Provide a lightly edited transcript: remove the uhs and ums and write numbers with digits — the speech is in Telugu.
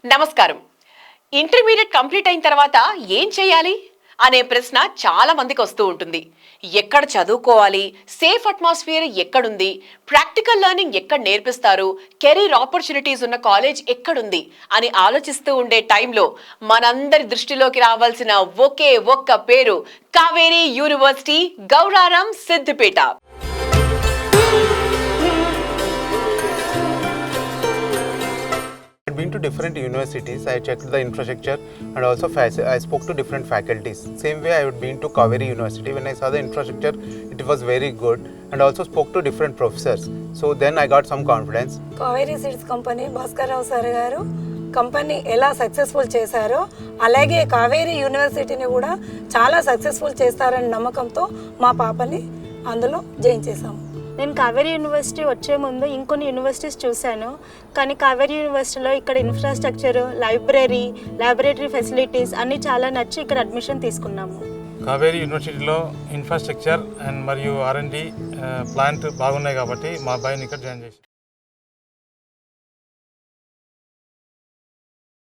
నమస్కారం. ఇంటర్మీడియట్ కంప్లీట్ అయిన తర్వాత ఏం చేయాలి అనే ప్రశ్న చాలా మందికి వస్తూ ఉంటుంది. ఎక్కడ చదువుకోవాలి, సేఫ్ అట్మాస్ఫియర్ ఎక్కడుంది, ప్రాక్టికల్ లెర్నింగ్ ఎక్కడ నేర్పిస్తారు, కెరీర్ ఆపర్చునిటీస్ ఉన్న కాలేజ్ ఎక్కడుంది అని ఆలోచిస్తూ ఉండే టైంలో మనందరి దృష్టిలోకి రావాల్సిన ఒకే ఒక్క పేరు Kaveri university, Gauraram, Siddipet. I had been to different universities. I checked the infrastructure and also I spoke to different faculties. Same way I had been to Kaveri University. When I saw the infrastructure, it was very good, and also spoke to different professors. So then I got some confidence. Kaveri seeds company Bhaskar Rao sir గారు కంపెనీ ఎలా సక్సెస్ఫుల్ చేశారో అలాగే కావేరీ యూనివర్సిటీని కూడా చాలా సక్సెస్ఫుల్ చేస్తారని నమ్మకంతో మా పాపని అందులో జాయిన్ చేశాము. నేను కావేరీ యూనివర్సిటీ వచ్చే ముందు ఇంకొన్ని యూనివర్సిటీస్ చూశాను, కానీ కావేరీ యూనివర్సిటీలో ఇక్కడ ఇన్ఫ్రాస్ట్రక్చర్, లైబ్రరీ, ల్యాబొరేటరీ ఫెసిలిటీస్ అన్నీ చాలా నచ్చి ఇక్కడ అడ్మిషన్ తీసుకున్నాము. కావేరీ యూనివర్సిటీలో ఇన్ఫ్రాస్ట్రక్చర్ అండ్ మరియు R&D ప్లాంట్ బాగున్నాయి కాబట్టి మా అబ్బాయిని ఇక్కడ జాయిన్ చేసి